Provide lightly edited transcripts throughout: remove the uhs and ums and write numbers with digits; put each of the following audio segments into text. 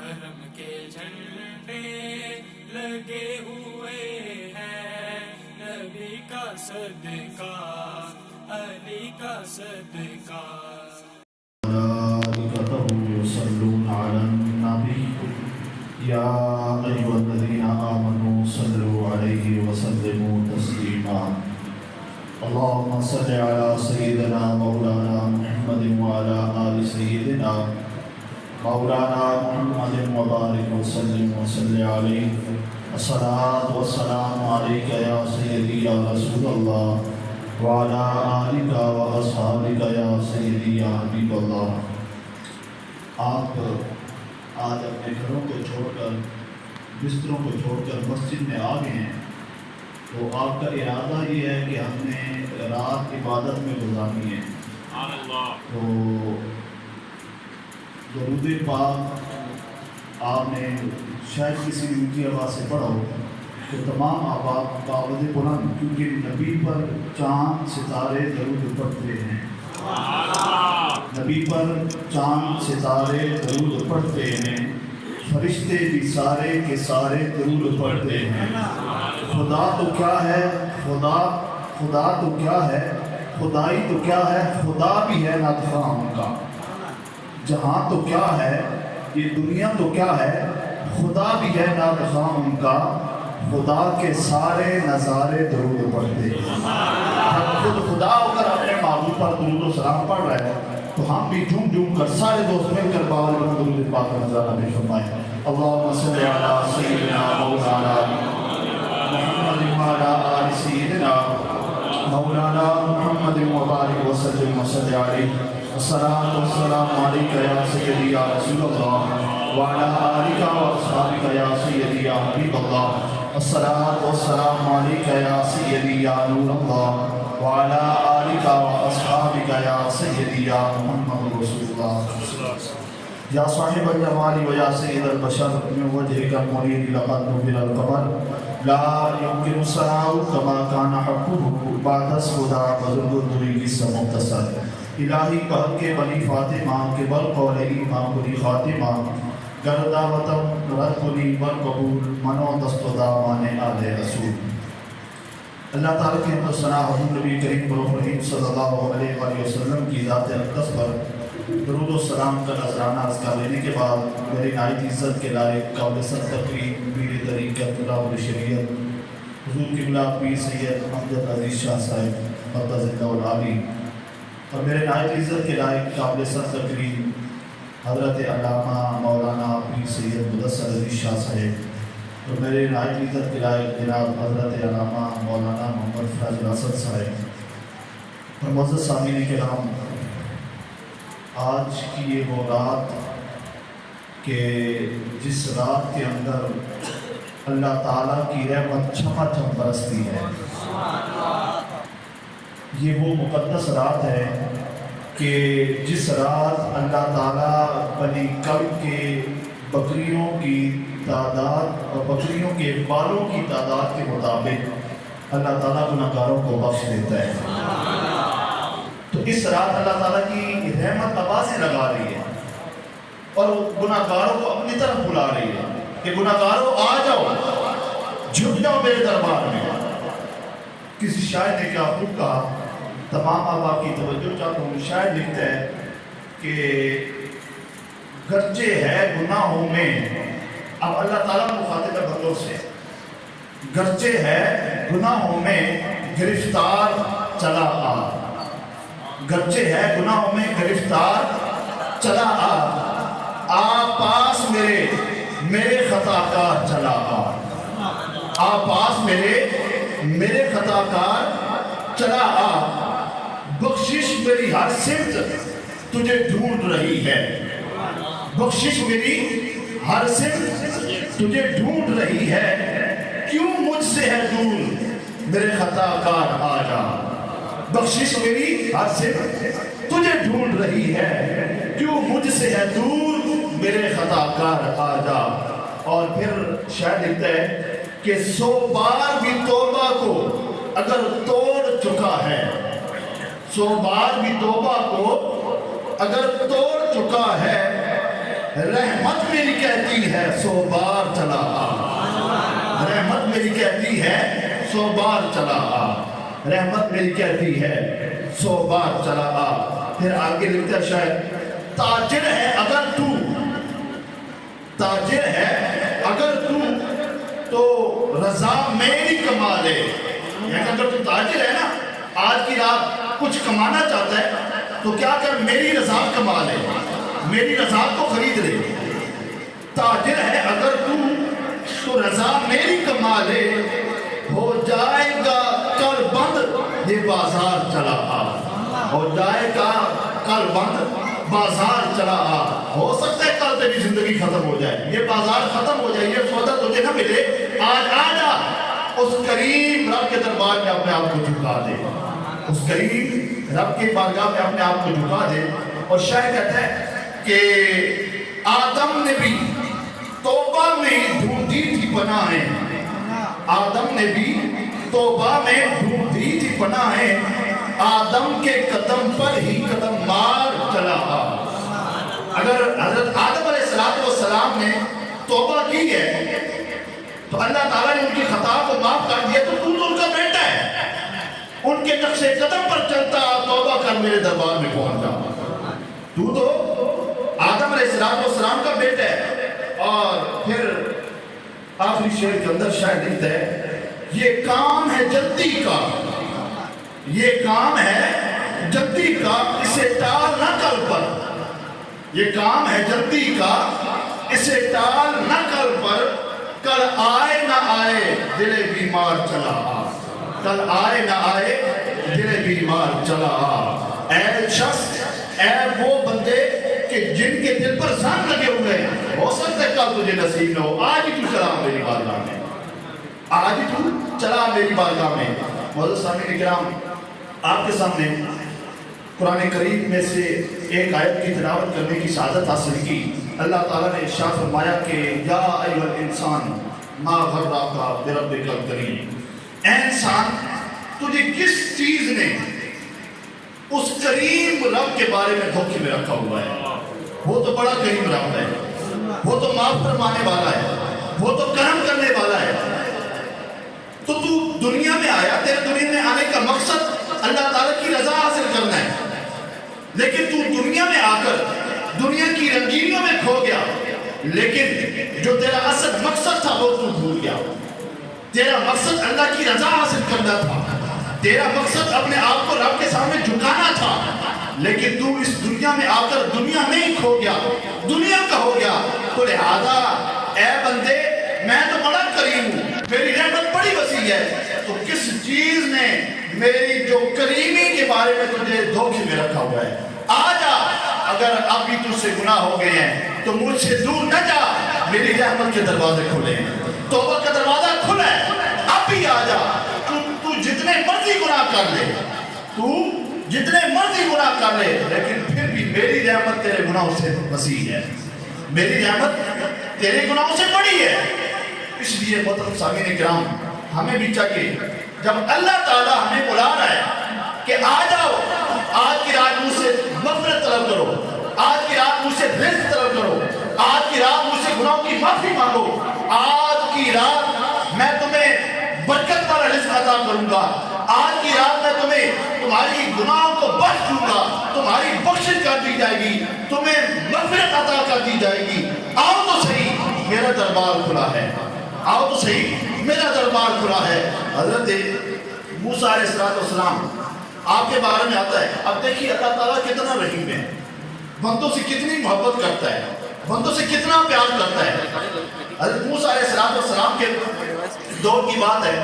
کرم کے جھنڈے لگے ہوئے ہیں، نبی کا صدقہ، علی کا صدقہ۔ ملائکتہ یصلون علی النبی یا ایھا الذین آمنوا صلوا علیہ وسلموا تسلیما۔ اللهم صل على سيدنا مولانا محمد وعلى آل سيدنا مولانا محمد وبارك وسلم وصل عليه۔ الصلاة والسلام عليك يا سيدي يا رسول الله وعلى آلك وأصحابك يا سيدي يا حبيب الله۔ آپ آج اپنے گھروں کو چھوڑ کر، بستروں کو چھوڑ کر مسجد میں آ گئے ہیں، تو آپ کا ارادہ یہ ہے کہ ہم نے رات عبادت میں گزارنی ہے۔ تو درود پاک آپ نے شاید کسی نے اونچی آواز سے پڑھا ہو، تو تمام آباد باوجود بلند، کیونکہ نبی پر چاند ستارے درود پڑھتے ہیں، نبی پر چاند ستارے درود پڑھتے ہیں، فرشتے بھی سارے کے سارے درود پڑھتے ہیں۔ خدا تو کیا ہے، خدا تو کیا ہے، خدائی تو کیا ہے، خدا بھی ہے ناطقاں ان کا۔ جہاں تو کیا ہے، یہ دنیا تو کیا ہے، خدا بھی ہے ناطقاں ان کا۔ خدا کے سارے نظارے درود پڑھتے ہیں۔ خود خدا ہو کر اپنے معبود پر درود و سلام پڑھ رہے ہیں، تو ہم بھی جھوم جھوم کر سارے دوست مل کر باول درود پاک کا نظارہ بھی فرمائیں۔ اللہم صلی علی سیدنا مولانا محمد وعلی آل سیدنا مولانا محمد وبارک وسلم وصل علیہ۔ الصلاۃ والسلام علیک یا سیدی یا رسول اللہ وعلی آلک واصحابک یا سیدی یا حبیب اللہ۔ الصلاۃ والسلام علیک یا سیدی یا نور اللہ وعلی آلک واصحابک یا سیدی یا محمد رسول اللہ۔ یا صاحب الجمال و یا سید البشر من وجهک المنیر لقد نور القمر لا يمكن الثناء كما كان حقه بعد الهدى بزرگ الدری سے مختصر۔ الہی بحق کے بنی فاطمہ کے بل قول ایمان بنی خاتمہ گردہ وطن رد بنی بل قبول منو دست و دامان آل رسول۔ اللہ تعالیٰ کی حمد و ثنا حضور نبی کریم رحیم صلی اللہ علیہ وآلہ وسلم کی ذات اقدس پر درود و سلام کا نذرانہ عرض کر لینے کے بعد میری نہایت عزت کے لائق قابل صد تقریب پیر طریقت اللہ شریعت حضور قبلہ پیر سید امجد عزیز شاہ صاحب قدس اللہ العالی، اور میرے نہایت عزت کے لائق قابل صد تقریب حضرت علامہ مولانا پیر سید مدثر عزیز شاہ صاحب، اور میرے نہایت عزت کے لائق جناب حضرت علامہ مولانا محمد فراز الاسد صاحب، اور معزز سامعین کرام، آج کی یہ وہ رات کہ جس رات کے اندر اللہ تعالیٰ کی رحمت چھپا چھپ برستی ہے، یہ وہ مقدس رات ہے کہ جس رات اللہ تعالیٰ بنی کلب کے بکریوں کی تعداد اور بکریوں کے بالوں کی تعداد کے مطابق اللہ تعالیٰ گناہگاروں کو بخش دیتا ہے۔ تو اس رات اللہ تعالیٰ کی رحمت آوازیں لگا رہی ہے اور گناہگاروں کو اپنی طرف بلا رہی ہے کہ گناہگاروں آ جاؤ، جھک جاؤ میرے دربار میں۔ کسی شاعر نے کیا خوب کہا، تمام آبا کی توجہ چاہتا ہوں، شاعر لکھتا ہے کہ گرچہ ہے گناہوں میں، اب اللہ تعالیٰ مخاطب ہے بندوں سے، گرچہ ہے گناہوں میں گرفتار چلا آ، گرچہ ہے گناہوں میں گرفتار چلا آ پاس میرے خطا کار چلا آ پاس میرے خطا کار چلا آ، بخشش میری ہر سمت تجھے ڈھونڈ رہی ہے، بخشش میری ہر سمت تجھے ڈھونڈ رہی ہے، کیوں مجھ سے ہے دور میرے خطا کار آ جا، بخشش میری ہر سمت تجھے ڈھونڈ رہی ہے، کیوں مجھ سے ہے دور میرے خطا کار آ جا۔ اور پھر شاعر لکھتا ہے کہ 100 بار بھی توبہ کو اگر توڑ چکا ہے، 100 بار بھی توبہ کو اگر توڑ چکا ہے، رحمت میری کہتی ہے 100 بار چلا آ، رحمت میری کہتی ہے 100 بار چلا آ، رحمت میری کہتی ہے 100 بار چلا آ۔ پھر آگے لکھتا ہے شاید تاجر ہے اگر تو، تاجر ہے اگر تو رضا میری کما لے، یعنی اگر تو تاجر ہے نا، آج کی رات کچھ کمانا چاہتا ہے تو کیا کر میری رضا کما لے، میری رضا کو خرید لے۔ تاجر ہے اگر تو رضا میری کما لے، ہو جائے گا کل بند یہ بازار چلا آ، ہو جائے گا کل بند بازار چلا آ۔ ہو سکتا ہے کل تیری زندگی ختم ہو جائے، یہ بازار ختم ہو جائے، یہ سودا تجھے نہ ملے، آج آ جا اس کریم رب کے دربار میں اپنے آپ کو جھکا دے، اس کریم رب کے بارگاہ میں اپنے آپ کو جھکا دے۔ اور شاعر کہتا ہے کہ آدم نے بھی توبہ میں ڈھونڈی تھی پناہیں، آدم نے بھی توبہ میں ڈھونڈی تھی پناہیں، آدم کے قدم پر ہی قدم مار چلا آ۔ اگر حضرت آدم علیہ السلام نے توبہ کی ہے تو اللہ تعالیٰ نے ان کی خطا کو معاف کر دیا، تو ان کا بیٹا ہے، ان کے نقش قدم پر چلتا توبہ کر میرے دربار میں پہنچ جا۔ تو آدم علیہ السلام کا بیٹا ہے۔ اور پھر آخری شعر کے اندر شاید لکھتا ہے یہ کام ہے جلدی کا، یہ کام ہے جلدی کا اسے ٹال نہ کل پر، یہ کام ہے جلدی کا اسے ٹال نہ کل پر، کل آئے نہ آئے دل بیمار چلا آ، کل آئے نہ آئے دل بیمار چلا آ۔ اے شخص، اے وہ بندے کہ جن کے دل پر زنگ لگے ہوئے ہیں، ہو سکتا ہے کل تجھے نصیب نہ ہو، آج ہی تو چلا میری بارگاہ میں، آج ہی تو چلا میری بارگاہ میں۔ معزز سامعین کرام، آپ کے سامنے قرآن کریم میں سے ایک آیت کی تلاوت کرنے کی سعادت حاصل کی۔ اللہ تعالیٰ نے ارشاد فرمایا کہ یا ایھا الانسان ما غرک بربک الکریم، اے انسان تجھے کس چیز نے اس کریم رب کے بارے میں دھوکے میں رکھا ہوا ہے؟ وہ تو بڑا کریم رب ہے، وہ تو معاف فرمانے والا ہے، وہ تو کرم کرنے والا ہے۔ تو دنیا میں آیا، تیرے دنیا میں آنے کا مقصد اللہ تعالیٰ کی رضا حاصل کرنا ہے، لیکن تو دنیا میں آ کر دنیا کی رنگینیوں میں کھو گیا، لیکن جو تیرا اصل مقصد تھا وہ تو بھول گیا۔ تیرا مقصد اللہ کی رضا حاصل کرنا تھا، تیرا مقصد اپنے آپ کو رب کے سامنے جھکانا تھا، لیکن تو اس دنیا میں آ کر دنیا میں ہی کھو گیا، دنیا کا ہو گیا۔ تو لہذا اے بندے، میں تو بڑا کریم ہوں، میری رحمت بڑی وسیع ہے، تو کس چیز نے میری جو کریمی کے بارے میں تجھے دھوکے میں رکھا ہوا ہے؟ آ جا، اگر اب بھی تجھ سے گناہ ہو گئے ہیں تو مجھ سے دور نہ جا، میری رحمت کے دروازے کھلے ہیں، توبہ کا دروازہ کھلا ہے، اب بھی آ جا۔ تو جتنے مرضی گناہ کر لے، تو جتنے مرضی گناہ کر لے، لیکن پھر بھی میری رحمت تیرے گناہوں سے وسیع ہے، میری رحمت تیرے گناہوں سے بڑی ہے۔ اس لیے محترم سامعین کرام، ہمیں بھی چاہیے جب اللہ تعالیٰ ہمیں بلا رہا ہے کہ آ جاؤ، آج کی رات مجھ سے مغفرت طلب کرو، آج کی رات مجھ سے رزق طلب کرو، آج کی رات مجھ سے گناہوں کی معافی مانگو، آج کی رات میں تمہیں برکت والا رزق عطا کروں گا، آج کی رات میں تمہیں تمہاری گناہوں کو بخش دوں گا، تمہاری بخشش کر دی جائے گی، تمہیں مغفرت عطا کر دی جائے گی، آؤ تو صحیح، میرا دربار کھلا ہے، آؤ تو صحیح، میرا دربار کھلا ہے۔ حضرت موسیٰ علیہ السلام آپ کے بارے میں آتا ہے، اب دیکھیے اللہ تعالیٰ کتنا رحیم ہے، بندوں سے کتنی محبت کرتا ہے، بندوں سے کتنا پیار کرتا ہے۔ حضرت موسیٰ علیہ السلام کے دور کی بات ہے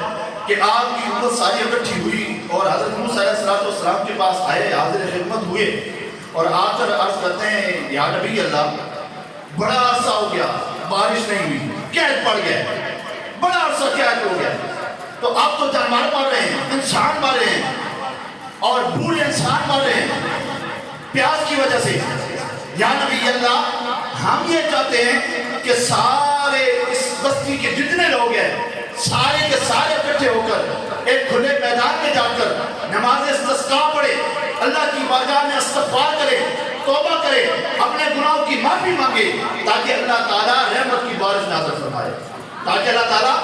کہ آپ کی امت ساری اکٹھی ہوئی اور حضرت موسیٰ علیہ السلام کے پاس آئے، حاضر خدمت ہوئے اور آ کر عرض کرتے ہیں یا نبی اللہ، بڑا عرصہ ہو گیا بارش نہیں ہوئی، قحط پڑ گیا، بڑا عرصہ قحط ہو گیا، تو اب تو جانور مر رہے ہیں، انسان مر رہے ہیں اور بوڑھے انسان مر رہے ہیں پیاس کی وجہ سے۔ یا نبی اللہ، ہم یہ چاہتے ہیں کہ سارے اس بستی کے جتنے لوگ ہیں سارے کے سارے اکٹھے ہو کر ایک کھلے میدان میں جا کر نماز استسقاء پڑھے، اللہ کی بارگاہ میں استغفار کرے، توبہ کرے، اپنے گناہوں کی معافی مانگے، تاکہ اللہ تعالیٰ رحمت کی بارش نازل فرمائے، تاکہ اللہ تعالیٰ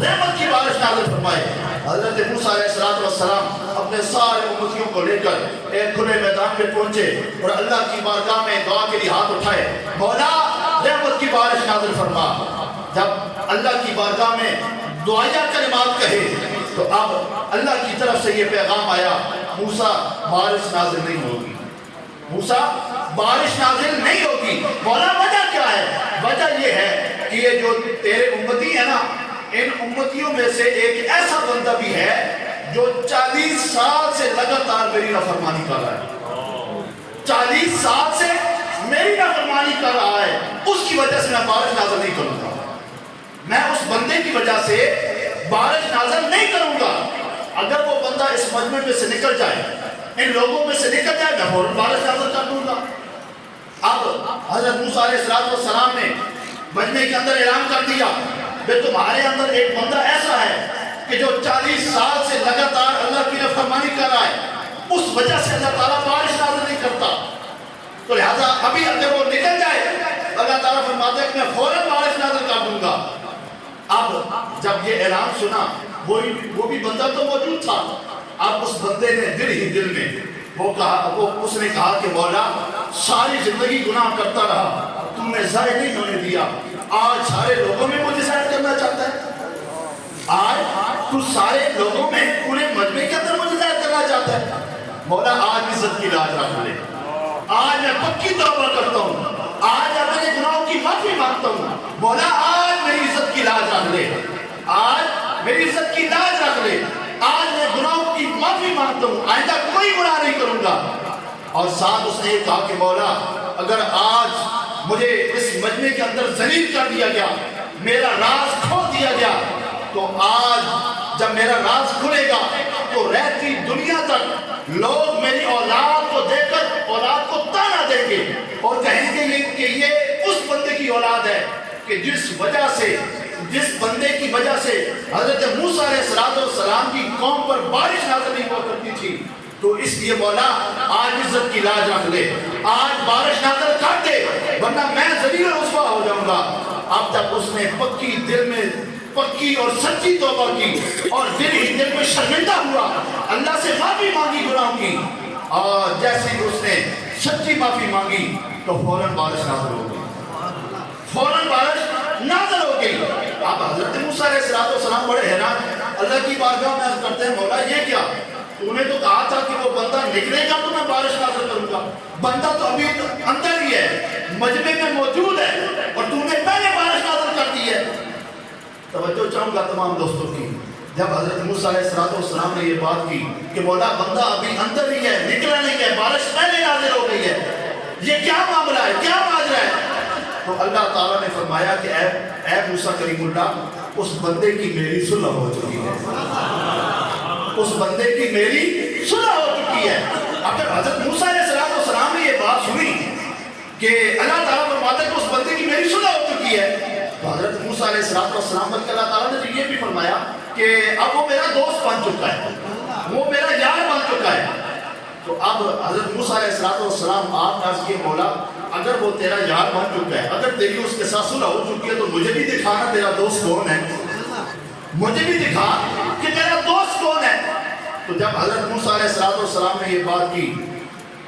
رحمت کی بارش نازل فرمائے۔ حضرت موسیٰ علیہ السلام اپنے سارے امتیوں کو لے کر ایک کھلے میدان میں پہنچے اور اللہ کی بارگاہ میں دعا کے لیے ہاتھ اٹھائے، مولا رحمت کی بارش نازل فرما۔ جب اللہ کی بارگاہ میں دعائیہ کلمات کہے تو اب اللہ کی طرف سے یہ پیغام آیا، موسیٰ بارش نازل نہیں ہوگی، موسیٰ بارش نازل نہیں ہوگی۔ مولا وجہ کیا ہے؟ وجہ یہ ہے کہ یہ جو تیرے امتی ہیں نا، ان امتیوں میں سے ایک ایسا بندہ بھی ہے جو 40 سال سے لگاتار میری نافرمانی کر رہا ہے، 40 سال سے میری نافرمانی کر رہا ہے، اس کی وجہ سے میں بارش نازل نہیں کروں گا، میں اس بندے کی وجہ سے بارش نازل نہیں کروں گا۔ اگر وہ بندہ اس مجمع میں سے نکل جائے، ان لوگوں میں سے نکل جائے، میں فوراً بارش نازل کر دوں گا۔ اب حضرت موسیٰ علیہ السلام نے مجمع کے اندر اعلان کر دیا کہ تمہارے اندر ایک بندہ ایسا ہے کہ جو 40 سال سے لگاتار اللہ کی نافرمانی کر رہا ہے، اس وجہ سے اللہ تعالیٰ بارش نازل نہیں کرتا، تو لہذا ابھی اگر وہ نکل جائے، اللہ تعالیٰ فرماتا ہے کہ میں فوراً بارش نازل کر دوں گا۔ اب جب یہ اعلان سنا، وہ بھی بندہ تو موجود تھا، اب اس بندے نے دل ہی دل میں اس نے کہا کہ مولا ساری زندگی گناہ کرتا رہا، تم نے ظاہر نہیں ہونے دیا، آج سارے لوگوں میں مجھے ظاہر کرنا چاہتا ہے، آج تو سارے لوگوں میں پورے مجمع کے اندر مجھے ظاہر کرنا چاہتا ہے۔ مولا آج عزت کی لاج رکھ لے، آج میں پکی توبہ کرتا ہوں، آج میں اپنے گناہوں کی معافی مانگتا ہوں، مولا آج میری عزت کی لاج رکھ لے، آج میری عزت کی لاج رکھ لے، آج میں گناہوں کی معافی مانگتا ہوں، آئندہ کوئی گناہ نہیں کروں گا۔ اور ساتھ اس نے یہ کہا کہ مولا اگر آج مجھے اس مجمع کے اندر ذلیل کر دیا گیا، میرا راز کھول دیا گیا، تو آج جب میرا راز کھلے گا تو رہتی دنیا تک لوگ میری اولاد کو دیکھ کر اولاد کو تانا دیں گے اور کہیں گے کہ یہ اس بندے کی اولاد ہے کہ جس بندے کی وجہ سے حضرت موسیٰ علیہ السلام کی قوم پر بارش نازل نہیں ہوا کرتی تھی۔ تو اس لیے مولا آج عزت کی لاج رکھ لے، آج بارش نازل کر دے، ورنہ میں ذلیل و رسوا ہو جاؤں گا۔ اب جب اس نے دل میں پکی اور سچی توبہ کی اور دل ہی دل میں شرمندہ ہوا، اللہ سے معافی مانگی گناہوں کی، اور جیسے ہی اس نے سچی معافی مانگی تو فوراً بارش نازل ہو گئی، فوراً بارش نازل ہو گئی۔ اب حضرت موسیٰ علیہ السلام بڑے حیران، اللہ کی بارگاہ میں عرض کرتے ہیں مولا یہ کیا؟ تو نے تو کہا تھا کہ وہ بندہ نکلے گا تو میں بارش نازل کروں گا، بندہ تو ابھی اندر ہی ہے، مجمع میں موجود ہے، اور تو نے پہلے بارش نازل کر دی ہے۔ توجہ چاہوں گا تمام دوستوں کی، جب حضرت موسیٰ علیہ السلام نے یہ بات کی کہ مولا بندہ ابھی اندر ہی ہے، نکلا نہیں ہے، بارش پہلے نازل ہو گئی ہے، یہ کیا معاملہ ہے، کیا ماجرا ہے؟ تو اللہ تعالیٰ نے فرمایا کہ اے موسیٰ کلیم اللہ، اس بندے کی میری صلح ہو چکی ہے، اس بندے کی میری صلح ہو چکی ہے۔ اگر حضرت موسیٰ علیہ السلام نے یہ بات سنی کہ اللہ تعالیٰ فرماتا ہے کہ اس بندے کی میری صلح ہو چکی ہے، تو حضرت موسیٰ علیہ السلام بلکہ اللہ تعالیٰ نے یہ بھی فرمایا کہ اب وہ میرا دوست بن چکا ہے، وہ میرا یار بن چکا ہے۔ تو اب حضرت موسیٰ علیہ السلام آپ عرض کیے مولا اگر وہ تیرا یار بن چکا ہے، اگر تیری اس کے ساتھ صلح ہو چکی ہے تو مجھے بھی دکھانا تیرا دوست کون ہے، مجھے بھی دکھا کہ تیرا دوست کون ہے۔ تو جب حضرت موسیٰ علیہ السلام نے یہ بات کی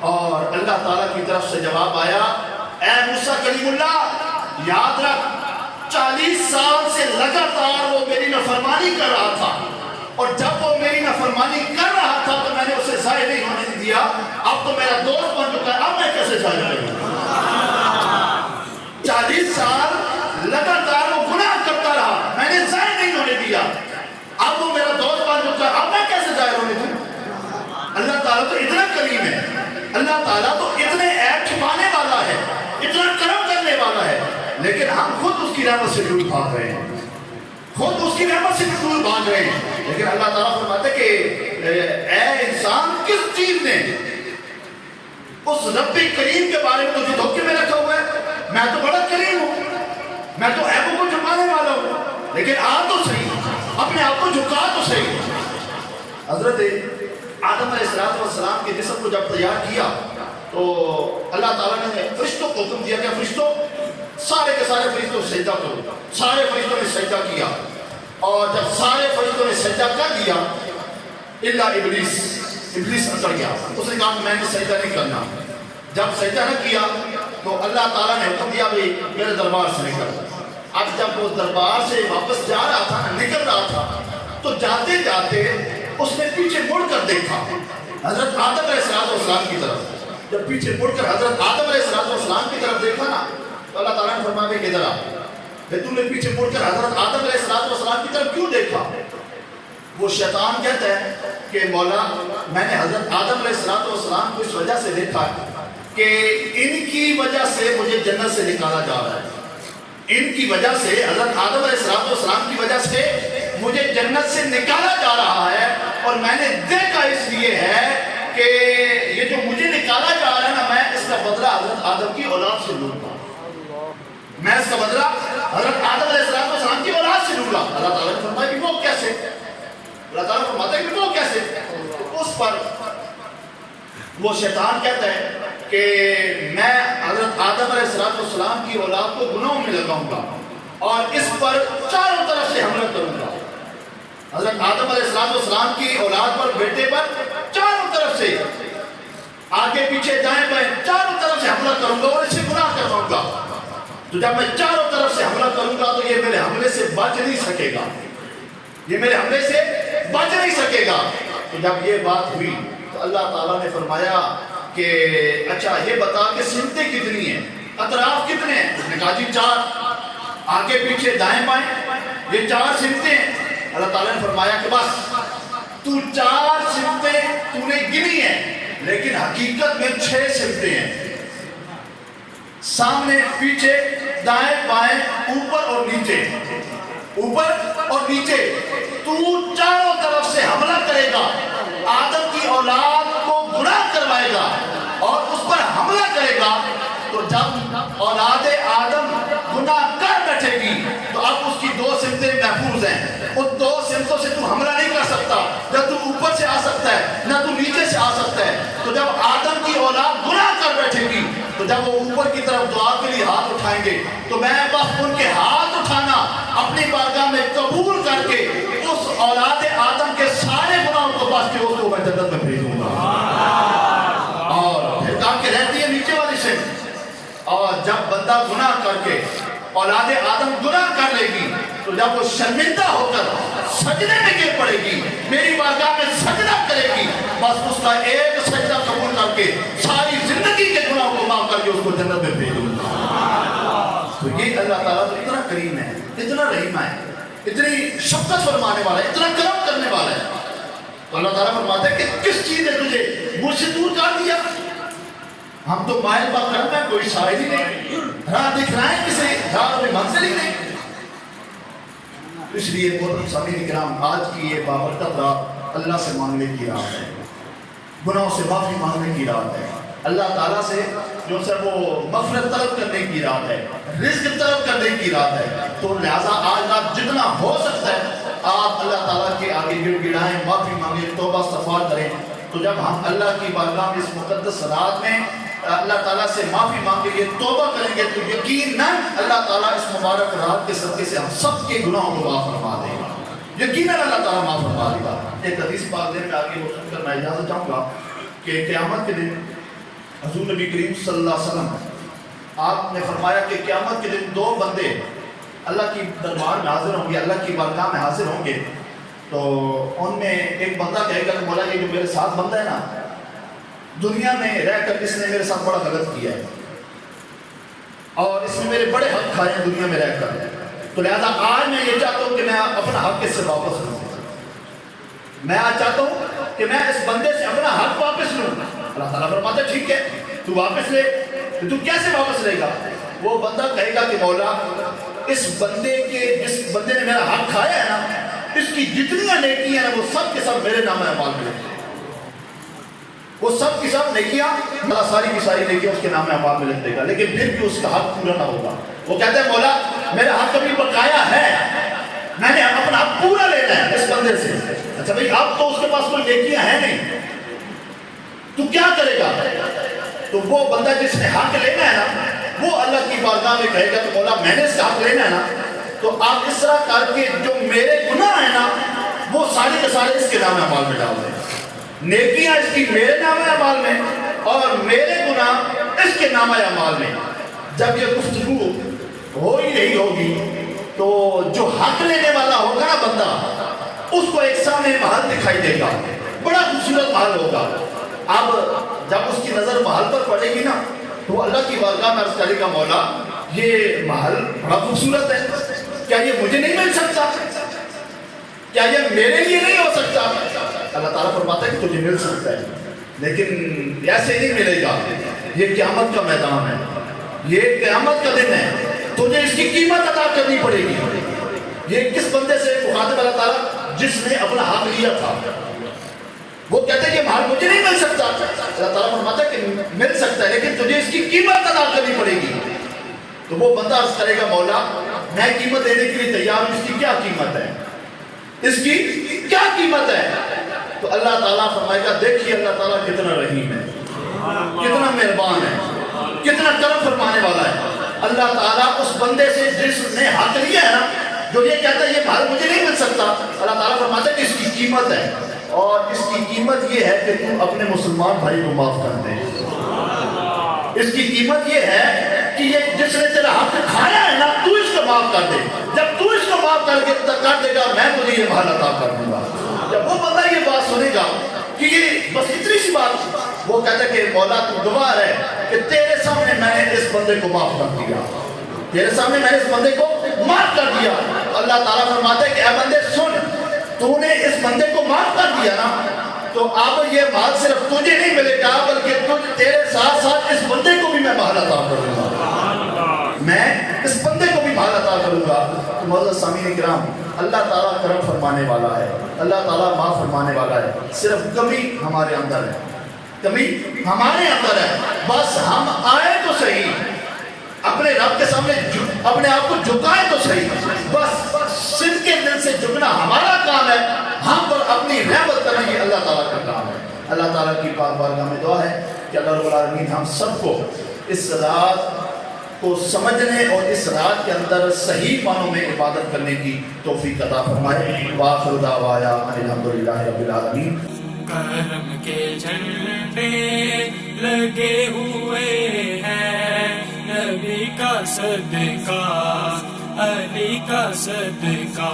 اور اللہ تعالیٰ کی طرف سے جواب آیا، اے موسیٰ کلیم اللہ یاد رکھ 40 سال سے لگاتار وہ میری نافرمانی کر رہا تھا، اور جب وہ میری نافرمانی کر رہا تھا تو میں نے اسے ظاہر نہیں ہونے دیا، اب تو میرا دوست بن چکا ہے، اب میں کیسے ظاہر کروں؟ 40 سال لگاتار وہ گناہ کرتا رہا، میں نے ظاہر نہیں ہونے دیا، اب وہ میرا دوست بن چکا ہے، اب میں کیسے ظاہر ہونے دوں؟ اللہ تعالیٰ تو اتنا کریم ہے، اللہ تعالیٰ تو اتنے عیب چھپانے والا ہے، اتنا کرم کرنے والا ہے، لیکن ہم خود اس کی رحمت سے دور بھاگ رہے ہیں، خود اس کی رحمت سے دور بھاگ رہے ہیں۔ لیکن اللہ تعالیٰ فرماتا ہے کہ اے انسان کس چیز نے اس رب کریم کے بارے میں تجھے دھوکے میں رکھا ہوا ہے؟ میں تو بڑا کریم ہوں، میں تو عیبوں کو چھپانے والا ہوں، لیکن آ تو صحیح، اپنے آپ کو جھکا تو صحیح۔ حضرت آدم علیہ السلام کے جسم کو جب تیار کیا تو اللہ تعالیٰ نے فرشتوں کو حکم دیا کہ فرشتوں سارے کے سارے فرشتوں سجدہ کرو. سارے فرشتوں نے سجدہ کیا, اور جب سارے فرشتوں نے سجدہ کر دیا الا ابلیس اندر گیا. اس نے کہا میں نے سجدہ نہیں کرنا. جب سجدہ نہ کیا تو اللہ تعالیٰ نے حکم دیا بھائی میرے دربار سے نکل. اب جب وہ دربار سے واپس جا رہا تھا, نکل رہا تھا, تو جاتے جاتے اس نے پیچھے مڑ کر دیکھا حضرت آدم علیہ السلام کی طرف. جب پیچھے مڑ کر حضرت آدم علیہ السلام کی طرف دیکھا نا, تو اللہ تعالیٰ نے فرمایا کہ ادھر آ, تو نے پیچھے مڑ کر حضرت آدم علیہ السلام کی طرف کیوں دیکھا؟ وہ شیطان کہتا ہے کہ مولا میں نے حضرت آدم علیہ السلام کو اس وجہ سے دیکھا کہ ان کی وجہ سے مجھے جنت سے نکالا جا رہا ہے. ان کی وجہ سے, حضرت آدم علیہ السلام کی وجہ سے مجھے جنت سے نکالا جا رہا ہے, اور میں نے دیکھا اس لیے ہے کہ یہ جو مجھے نکالا جا رہا ہے نا, میں اس کا بدلہ حضرت آدم کی اولاد سے لوں گا. میں اس کا بدلہ حضرت آدم علیہ السلام کی اولاد سے لوں گا. اللہ تعالیٰ نے فرمایا کہ وہ کیسے؟ اللہ تعالیٰ فرماتا ہے کہ وہ کیسے؟ اس پر وہ شیطان کہتا ہے کہ میں حضرت آدم علیہ السلام کی اولاد کو گناہوں میں لگاؤں گا اور اس پر چاروں طرف سے حملہ کروں گا. حضرت آدم علیہ السلام کی اولاد پر, بیٹے پر چاروں طرف سے, آگے پیچھے دائیں بائیں چاروں طرف سے حملہ کروں گا اور اسے گناہ کرواؤں گا. تو جب میں چاروں طرف سے حملہ کروں گا تو یہ میرے حملے سے بچ نہیں سکے گا, یہ میرے حملے سے بچ نہیں سکے گا. تو جب یہ بات ہوئی تو اللہ تعالیٰ نے فرمایا کہ اچھا یہ بتا کہ سمتیں کتنی ہیں, اطراف کتنے ہیں؟ اس نے کہا جی 4, آگے پیچھے دائیں بائیں یہ 4 سمتیں ہیں. اللہ تعالیٰ نے فرمایا کہ بس تو 4 سمتیں تو نے گنی ہیں, لیکن حقیقت میں 6 سمتیں ہیں, سامنے پیچھے دائیں بائیں اوپر اور نیچے, اوپر اور نیچے. تو چاروں طرف سے حملہ کرے گا, آدم کی اولاد کو گناہ کروائے گا اور اس پر حملہ کرے گا. تو جب اولاد آدم گناہ کر بیٹھے گی تو اب اس کی 2 سمتیں محفوظ ہیں. ان 2 سمتوں سے تو حملہ نہیں کر سکتا, نہ تو اوپر سے آ سکتا ہے نہ تو نیچے سے آ سکتا ہے. تو جب آدم کی اولاد گناہ کر بیٹھے گی تو جب وہ اوپر کی طرف دعا کے لیے ہاتھ اٹھائیں گے تو میں بس ان کے ہاتھ اٹھانا اپنی بارگاہ میں قبول کر کے اس اولاد آدم کے سارے گناہوں کو بس کے اس کو میں جنت میں بھیجوں گا. اور پھر کہا کہ رہتی ہے نیچے والی سے. اور جب بندہ گناہ کر کے اولاد آدم گناہ کر لے گی تو جب وہ شرمندہ ہو کر سجدے میں گر پڑے گی, میری بارگاہ میں سجدہ کرے گی, بس اس کا ایک سجدہ قبول کر کے ساری زندگی کے گناہوں کو معاف کر کے اس کو جنت میں بھیجوں گا. تو یہ اللہ تعالیٰ تو اتنا کریم ہے, اتنا رحیم ہے, اتنی شفقت فرمانے والا ہے, اتنا کرم کرنے والا ہے. تو اللہ تعالیٰ فرماتا ہے کہ کس چیز نے تجھے مجھ سے دور کر دیا؟ ہم تو مائل با کرم ہے, کوئی شاہد ہی نہیں, راہ دکھلائیں کسے, راہ میں منزل ہی نہیں. اس لیے محترم سامعین کرام, آج کی یہ بابرکت رات اللہ سے مانگنے کی رات ہے, گناہوں سے معافی مانگنے کی رات ہے, اللہ تعالیٰ سے جو سر وہ مغفرت طلب کرنے کی رات ہے, رزق طلب کرنے کی رات ہے. تو لہٰذا آج رات جتنا ہو سکتا ہے آپ اللہ تعالیٰ کے آگے گڑ گڑائیں, معافی مانگیں, توبہ استغفار کریں. تو جب ہم اللہ کی بارگاہ میں اس مقدس رات میں اللہ تعالیٰ سے معافی مانگیں گے, توبہ کریں گے, تو یقیناً اللہ تعالیٰ اس مبارک رات کے صدقے سے ہم سب کے گناہوں کو معاف فرما دے گا. یقیناً اللہ تعالیٰ معاف فرما دے گا. ایک حدیث پاک دے میں آگے وہ سن کر میں اجازت چاہوں گا کہ قیامت کے دن حضور نبی کریم صلی اللہ علیہ وسلم آپ نے فرمایا کہ قیامت کے دن 2 بندے اللہ کی دربار میں حاضر ہوں گے, اللہ کی بارگاہ میں حاضر ہوں گے. تو ان میں ایک بندہ کہے گا کہ مولا یہ جو میرے ساتھ بندہ ہے نا, دنیا میں رہ کر اس نے میرے ساتھ بڑا غلط کیا ہے اور اس نے میرے بڑے حق کھائے ہیں دنیا میں رہ کر, تو لہذا آج میں یہ چاہتا ہوں کہ میں اپنا حق اس سے واپس لوں. میں آج چاہتا ہوں کہ میں اس بندے سے اپنا حق واپس لوں. اللہ تعالیٰ فرماتا ہے ٹھیک ہے تو واپس لے. تو کیسے واپس لے گا؟ وہ بندہ کہے گا کہ مولا اس بندے کے, جس بندے نے میرا حق کھایا ہے نا, اس کی جتنی نیکیاں ہیں وہ سب کے سب میرے نام اعمال میں لکھ دے. وہ سب کی سب نیکیاں, اللہ ساری کی ساری نیکیاں اس کے نام اعمال میں لکھ دے گا, لیکن پھر بھی اس کا حق پورا نہ ہوگا. وہ کہتے ہیں مولا میرا حق کبھی بقایا ہے, میں نے اپنا حق پورا لینا ہے اس بندے سے. اچھا بھائی اب تو اس کے پاس کوئی نیکیاں ہیں نہیں, تو کیا کرے گا؟ تو وہ بندہ جس نے حق لینا ہے نا وہ اللہ کی بارگاہ میں کہے گا کہ مولا میں نے اس کا حق لینا ہے نا تو آپ اس طرح کر کے جو میرے گناہ ہیں نا وہ سارے کے سارے اس کے نام اعمال میں ڈال دیں. نیکیاں اس کی میرے نام اعمال میں اور میرے گناہ اس کے نام اعمال میں. جب یہ گفتگو ہو ہی رہی ہوگی تو جو حق لینے والا ہوگا نا بندہ اس کو ایک سامنے محل دکھائی دے گا, بڑا خوبصورت محل ہوگا. اب جب اس کی نظر محل پر پڑے گی نا تو اللہ کی بارگاہ میں عرض کرے گا مولا یہ محل بڑا خوبصورت ہے, کیا یہ مجھے نہیں مل سکتا, کیا یہ میرے لیے نہیں ہو سکتا؟ اللہ تعالیٰ فرماتا ہے کہ تجھے مل سکتا ہے لیکن ایسے نہیں ملے گا. یہ قیامت کا میدان ہے, یہ قیامت کا دن ہے, تجھے اس کی قیمت ادا کرنی پڑے گی. یہ کس بندے سے مخاطب اللہ تعالیٰ جس نے اپنا حق لیا تھا, وہ کہتے ہیں کہ محل مجھے نہیں مل سکتا. اللہ تعالیٰ فرماتا ہے کہ مل سکتا ہے لیکن تجھے اس کی قیمت ادا کرنی پڑے گی. تو وہ بندہ عرض کرے گا مولا میں قیمت دینے کے لیے تیار ہوں, اس کی کیا قیمت ہے, اس کی کیا قیمت ہے؟ تو اللہ تعالیٰ فرمائے گا دیکھیے اللہ تعالیٰ کتنا رحیم ہے, کتنا مہربان ہے, کتنا کرم فرمانے والا ہے. اللہ تعالیٰ اس بندے سے جس نے حق لیا ہے نا جو یہ کہتا ہے یہ محل مجھے نہیں مل سکتا, اللہ تعالیٰ فرماتا ہے کہ اس کی قیمت ہے اور اس کی قیمت یہ ہے کہ تم اپنے مسلمان بھائی کو معاف کر دے. اس کی قیمت یہ ہے کہ یہ جس نے تیرا حق کھایا ہے نا تو اس کو معاف کر دے. جب تو اس کو معاف کر دے گا میں تجھے یہ محل عطا کر دوں گا. جب وہ بندہ یہ بات سنے گا کہ یہ بس اتنی سی بات, وہ کہتا ہے کہ مولا تو گواہ ہے کہ تیرے سامنے میں نے اس بندے کو معاف کر دیا, تیرے سامنے میں نے اس بندے کو معاف کر دیا. اللہ تعالیٰ فرماتا ہے کہ اے بندے سن, تو نے اس بندے کو معاف کر دیا نا تو اب یہ مال صرف تجھے نہیں ملے گا بلکہ تیرے ساتھ ساتھ اس بندے کو بھی میں مال عطا کروں گا, میں اس بندے کو بھی مال عطا کروں گا. معزز سامعین کرام اللہ تعالیٰ کرم فرمانے والا ہے, اللہ تعالیٰ معاف فرمانے والا ہے. صرف کمی ہمارے اندر ہے, کمی ہمارے اندر ہے. بس ہم آئے تو صحیح, اپنے رب کے سامنے اپنے آپ کو جھکائیں تو صحیح, بس سن کے دل سے جھکنا ہمارا کام ہے, ہم پر اپنی رحمت کرنا یہ اللہ تعالیٰ کا کام ہے. اللہ تعالیٰ کی پاک بارگاہ میں دعا ہے کہ اللہ رب العالمین ہم سب کو اس رات کو سمجھنے اور اس رات کے اندر صحیح معنوں میں عبادت کرنے کی توفیق عطا فرمائے. وآخر دعوانا ان الحمدللہ رب العالمین. کرم کے جھنڈے لگے ہوئے ہیں, نبی کا صدقہ, علی کا صدقہ.